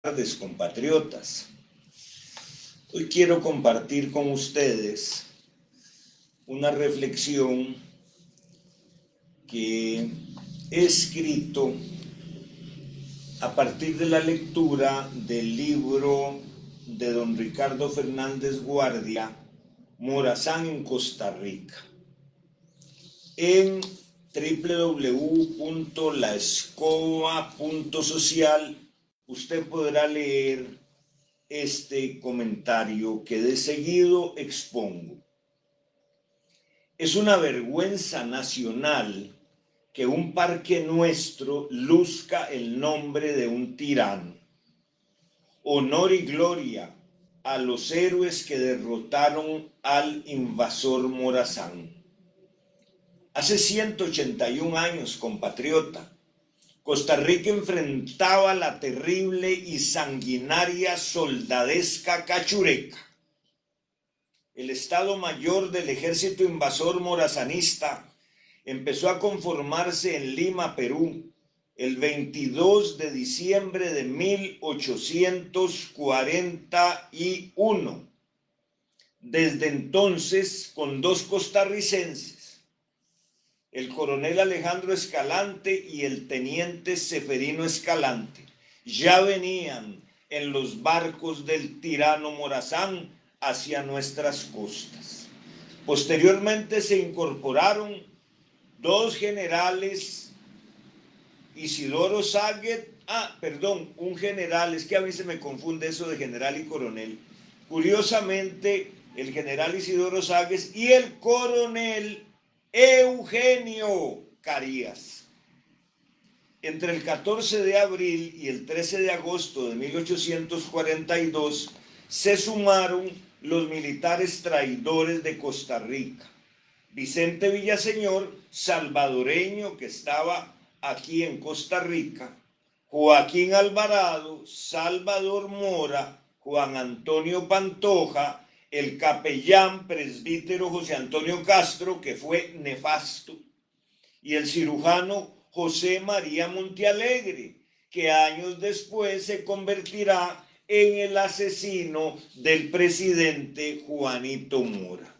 Tardes, compatriotas. Hoy quiero compartir con ustedes una reflexión que he escrito a partir de la lectura del libro de don Ricardo Fernández Guardia, Morazán en Costa Rica. En www.laescoba.social usted podrá leer este comentario que de seguido expongo. Es una vergüenza nacional que un parque nuestro luzca el nombre de un tirano. Honor y gloria a los héroes que derrotaron al invasor Morazán. Hace 181 años, compatriota, Costa Rica enfrentaba la terrible y sanguinaria soldadesca cachureca. El Estado Mayor del Ejército Invasor Morazanista empezó a conformarse en Lima, Perú, el 22 de diciembre de 1841. Desde entonces, con dos costarricenses, el coronel Alejandro Escalante y el teniente Seferino Escalante, ya venían en los barcos del tirano Morazán hacia nuestras costas. Posteriormente se incorporaron dos generales, Isidoro Saguet, un general, es que a mí se me confunde eso de general y coronel. Curiosamente, el general Isidoro Saguet y el coronel Eugenio Carías. Entre el 14 de abril y el 13 de agosto de 1842 se sumaron los militares traidores de Costa Rica. Vicente Villaseñor, salvadoreño que estaba aquí en Costa Rica, Joaquín Alvarado, Salvador Mora, Juan Antonio Pantoja, el capellán presbítero José Antonio Castro, que fue nefasto, y el cirujano José María Montealegre, que años después se convertirá en el asesino del presidente Juanito Mora.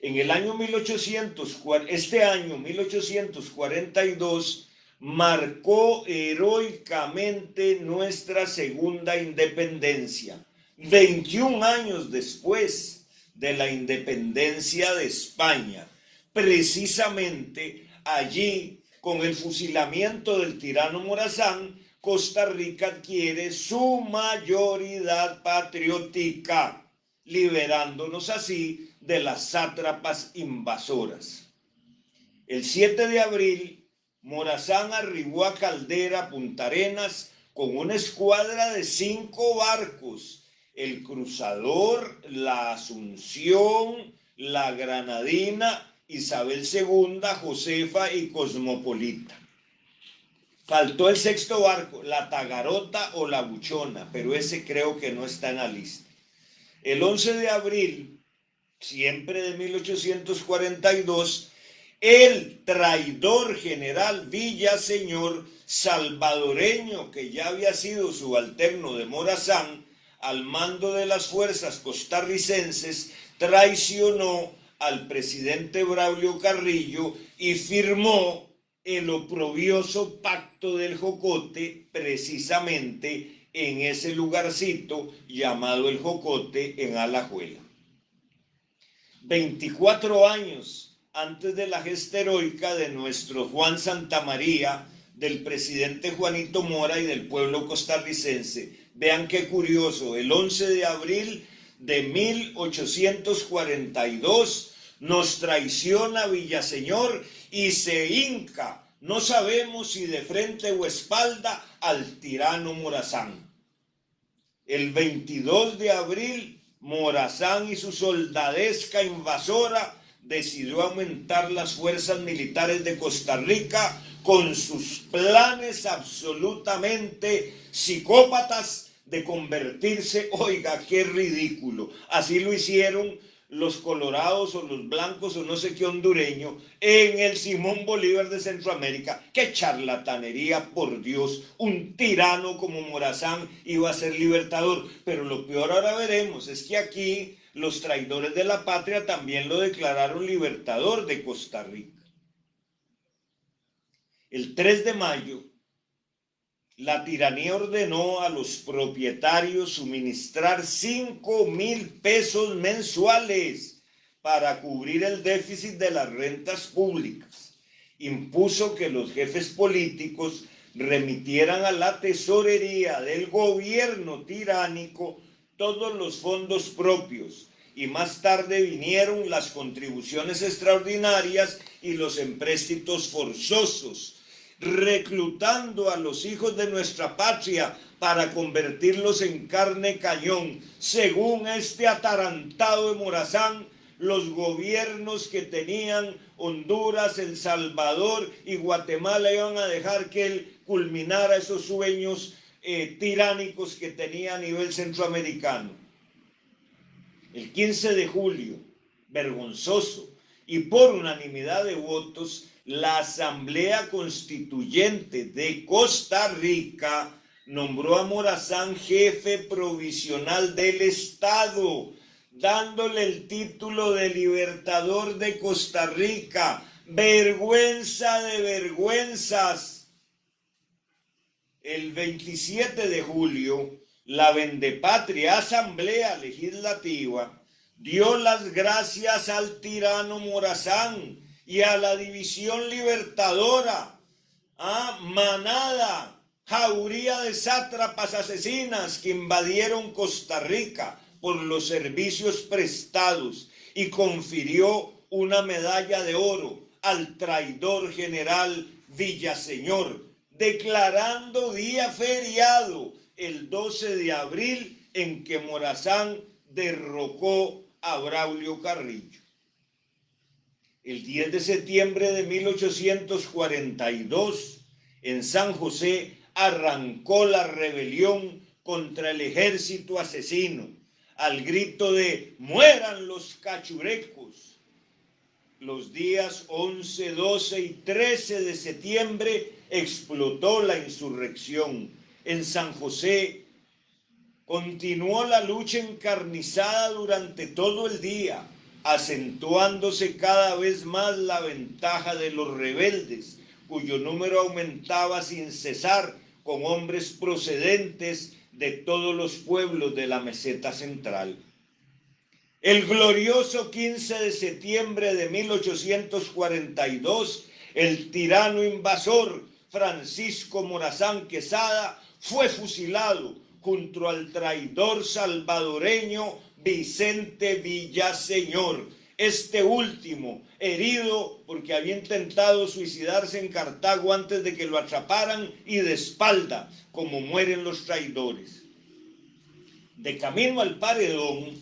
En el año 1842, marcó heroicamente nuestra segunda independencia. 21 años después de la independencia de España, precisamente allí, con el fusilamiento del tirano Morazán, Costa Rica adquiere su mayoridad patriótica, liberándonos así de las sátrapas invasoras. El 7 de abril, Morazán arribó a Caldera, Punta Arenas, con una escuadra de 5 barcos, el Cruzador, la Asunción, la Granadina, Isabel II, Josefa y Cosmopolita. Faltó el 6º barco, la Tagarota o la Buchona, pero ese creo que no está en la lista. El 11 de abril, siempre de 1842, el traidor general Villaseñor, salvadoreño que ya había sido subalterno de Morazán, al mando de las fuerzas costarricenses, traicionó al presidente Braulio Carrillo y firmó el oprobioso Pacto del Jocote, precisamente en ese lugarcito llamado El Jocote en Alajuela. 24 años antes de la gesta heroica de nuestro Juan Santamaría, del presidente Juanito Mora y del pueblo costarricense. Vean qué curioso, el 11 de abril de 1842 nos traiciona Villaseñor y se hinca, no sabemos si de frente o espalda, al tirano Morazán. El 22 de abril, Morazán y su soldadesca invasora decidió aumentar las fuerzas militares de Costa Rica con sus planes absolutamente psicópatas de convertirse, oiga, qué ridículo, así lo hicieron los colorados o los blancos o no sé qué hondureño en el Simón Bolívar de Centroamérica. ¡Qué charlatanería, por Dios! Un tirano como Morazán iba a ser libertador. Pero lo peor, ahora veremos, es que aquí los traidores de la patria también lo declararon libertador de Costa Rica. El 3 de mayo, la tiranía ordenó a los propietarios suministrar 5,000 pesos mensuales para cubrir el déficit de las rentas públicas. Impuso que los jefes políticos remitieran a la tesorería del gobierno tiránico todos los fondos propios, y más tarde vinieron las contribuciones extraordinarias y los empréstitos forzosos, reclutando a los hijos de nuestra patria para convertirlos en carne cañón. Según este atarantado de Morazán, los gobiernos que tenían Honduras, El Salvador y Guatemala iban a dejar que él culminara esos sueños tiránicos que tenía a nivel centroamericano. El 15 de julio, vergonzoso, y por unanimidad de votos, la Asamblea Constituyente de Costa Rica nombró a Morazán jefe provisional del Estado, dándole el título de libertador de Costa Rica. Vergüenza de vergüenzas. El 27 de julio, la vendepatria Asamblea Legislativa dio las gracias al tirano Morazán y a la división libertadora, a manada, jauría de sátrapas asesinas que invadieron Costa Rica por los servicios prestados, y confirió una medalla de oro al traidor general Villaseñor, declarando día feriado el 12 de abril en que Morazán derrocó a Braulio Carrillo. El 10 de septiembre de 1842, en San José, arrancó la rebelión contra el ejército asesino, al grito de ¡mueran los cachurecos! Los días 11, 12 y 13 de septiembre explotó la insurrección. En San José continuó la lucha encarnizada durante todo el día, acentuándose cada vez más la ventaja de los rebeldes, cuyo número aumentaba sin cesar, con hombres procedentes de todos los pueblos de la meseta central. El glorioso 15 de septiembre de 1842, el tirano invasor Francisco Morazán Quesada fue fusilado junto al traidor salvadoreño Vicente Villaseñor, este último herido porque había intentado suicidarse en Cartago antes de que lo atraparan, y de espalda, como mueren los traidores. De camino al paredón,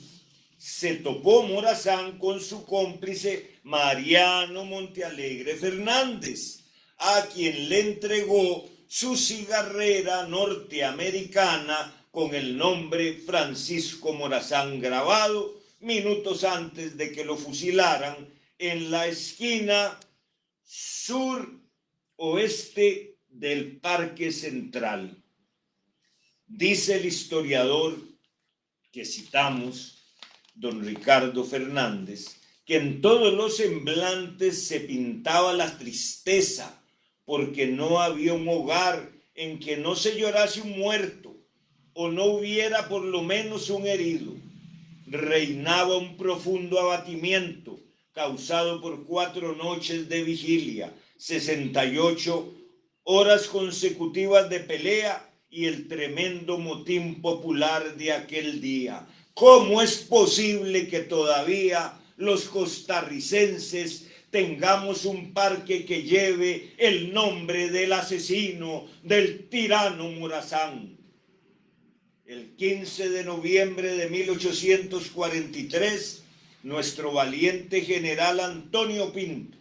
se topó Morazán con su cómplice Mariano Montealegre Fernández, a quien le entregó su cigarrera norteamericana con el nombre Francisco Morazán grabado, minutos antes de que lo fusilaran en la esquina sur-oeste del Parque Central. Dice el historiador que citamos, don Ricardo Fernández, que en todos los semblantes se pintaba la tristeza, porque no había un hogar en que no se llorase un muerto, o no hubiera por lo menos un herido. Reinaba un profundo abatimiento, causado por 4 noches de vigilia, 68 horas consecutivas de pelea y el tremendo motín popular de aquel día. ¿Cómo es posible que todavía los costarricenses tengamos un parque que lleve el nombre del asesino, del tirano Morazán? El 15 de noviembre de 1843, nuestro valiente general Antonio Pinto,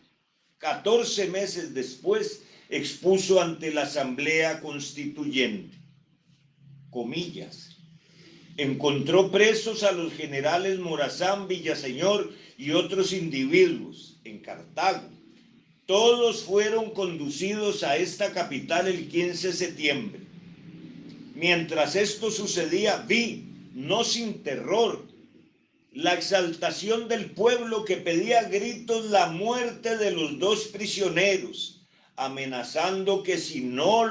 14 meses después, expuso ante la Asamblea Constituyente, comillas, Encontró presos a los generales Morazán, Villaseñor y otros individuos en Cartago. Todos fueron conducidos a esta capital el 15 de septiembre. Mientras esto sucedía, vi, no sin terror, la exaltación del pueblo que pedía a gritos la muerte de los dos prisioneros, amenazando que si no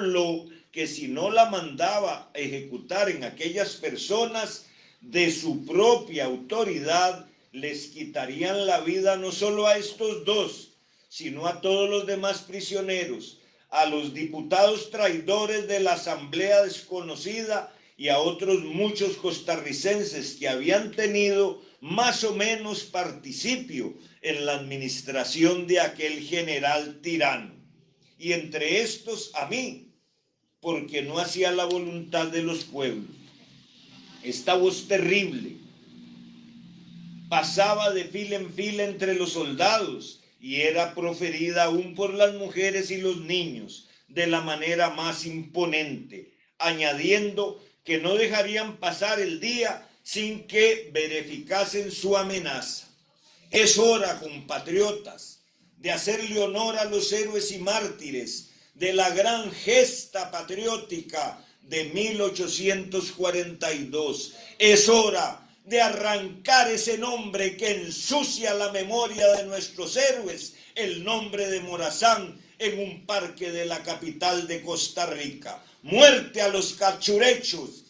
la mandaba ejecutar en aquellas personas, de su propia autoridad les quitarían la vida no solo a estos dos, sino a todos los demás prisioneros, a los diputados traidores de la Asamblea Desconocida y a otros muchos costarricenses que habían tenido más o menos participio en la administración de aquel general tirano. Y entre estos a mí, porque no hacía la voluntad de los pueblos. Esta voz terrible pasaba de fila en fila entre los soldados y era proferida aún por las mujeres y los niños de la manera más imponente, añadiendo que no dejarían pasar el día sin que verificasen su amenaza. Es hora, compatriotas, de hacerle honor a los héroes y mártires de la gran gesta patriótica de 1842. Es hora de arrancar ese nombre que ensucia la memoria de nuestros héroes, el nombre de Morazán, en un parque de la capital de Costa Rica. Muerte a los cachurechos